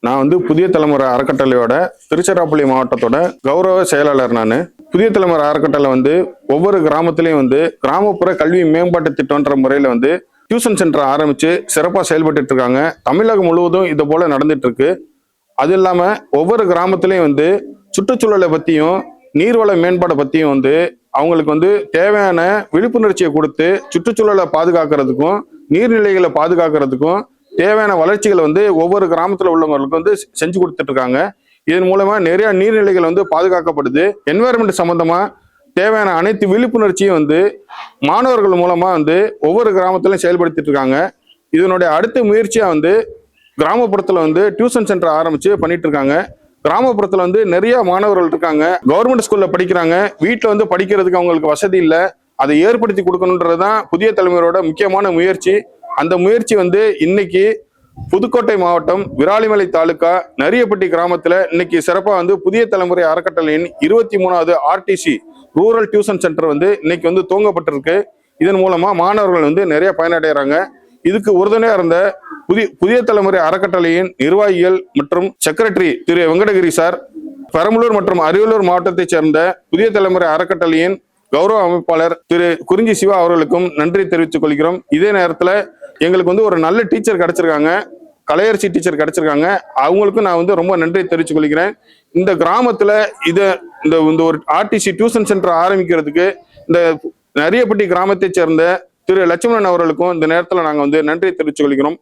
நான் வந்து புதிய தலைமுறை அறக்கட்டளையோட திருச்சிராப்பள்ளி மாவட்டத்தோட கௌரவ செயலாளர். நான் புதிய தலைமுறை அறக்கட்டளை வந்து ஒவ்வொரு கிராமத்திலையும் வந்து கிராமப்புற கல்வி மேம்பாட்டு திட்டம்ன்ற முறையில வந்து டியூஷன் சென்டர் ஆரம்பிச்சு சிறப்பாக செயல்பட்டு இருக்காங்க. தமிழகம் முழுவதும் இது போல நடந்துட்டு இருக்கு. அது இல்லாம ஒவ்வொரு கிராமத்திலையும் வந்து சுற்றுச்சூழலை பத்தியும் நீர்வள மேம்பாடை பத்தியும் வந்து அவங்களுக்கு வந்து தேவையான விழிப்புணர்ச்சியை கொடுத்து சுற்றுச்சூழலை பாதுகாக்கிறதுக்கும் நீர்நிலைகளை பாதுகாக்கிறதுக்கும் தேவையான வளர்ச்சிகளை வந்து ஒவ்வொரு கிராமத்துல உள்ளவங்களுக்கு வந்து செஞ்சு கொடுத்துட்டு இருக்காங்க. இதன் மூலமா நிறைய நீர்நிலைகள் வந்து பாதுகாக்கப்படுது. என்வாயர்மெண்ட் சம்பந்தமா தேவையான அனைத்து விழிப்புணர்ச்சியும் வந்து மாணவர்கள் மூலமா வந்து ஒவ்வொரு கிராமத்திலும் செயல்படுத்திட்டு இருக்காங்க. இதனுடைய அடுத்த முயற்சியா வந்து கிராமப்புறத்துல வந்து டியூஷன் சென்டர் ஆரம்பிச்சு பண்ணிட்டு இருக்காங்க. கிராமப்புறத்துல வந்து நிறைய மாணவர்கள் இருக்காங்க. கவர்மெண்ட் ஸ்கூல்ல படிக்கிறாங்க. வீட்டுல வந்து படிக்கிறதுக்கு அவங்களுக்கு வசதி இல்லை. அதை ஏற்படுத்தி கொடுக்கணுன்றதுதான் புதிய தலைமுறையோட முக்கியமான முயற்சி. அந்த முயற்சி வந்து இன்னைக்கு புதுக்கோட்டை மாவட்டம் விராலிமலை தாலுகா நரியப்பட்டி கிராமத்துல இன்னைக்கு சிறப்பா வந்து புதிய தலைமுறை அறக்கட்டளையின் 23வது ஆர்டிசி ரூரல் டியூஷன் சென்டர் வந்து இன்னைக்கு வந்து துவங்கப்பட்டிருக்கு. இதன் மூலமா மாணவர்கள் வந்து நிறைய பயனடைகிறாங்க. இதுக்கு உறுதுணையா இருந்த புதிய தலைமுறை அறக்கட்டளையின் நிர்வாகிகள் மற்றும் செக்ரட்டரி திரு வெங்கடகிரி சார், பெரம்பலூர் மற்றும் அரியலூர் மாவட்டத்தை சேர்ந்த புதிய தலைமுறை அறக்கட்டளையின் கௌரவ அமைப்பாளர் திரு குறிஞ்சி சிவா அவர்களுக்கும் நன்றி தெரிவித்துக் கொள்கிறோம். இதே நேரத்துல எங்களுக்கு வந்து ஒரு நல்ல டீச்சர் கிடைச்சிருக்காங்க, கலையரசி டீச்சர் கிடைச்சிருக்காங்க. அவங்களுக்கும் நான் வந்து ரொம்ப நன்றி தெரிவித்துக் கொள்கிறேன். இந்த கிராமத்துல இந்த ஒரு ஆர்டிசி டியூஷன் சென்டர் ஆரம்பிக்கிறதுக்கு இந்த நரியப்பட்டி கிராமத்தை சேர்ந்த திரு லட்சுமணன் அவர்களுக்கும் இந்த நேரத்துல நாங்க வந்து நன்றி தெரிவித்துக் கொள்கிறோம்.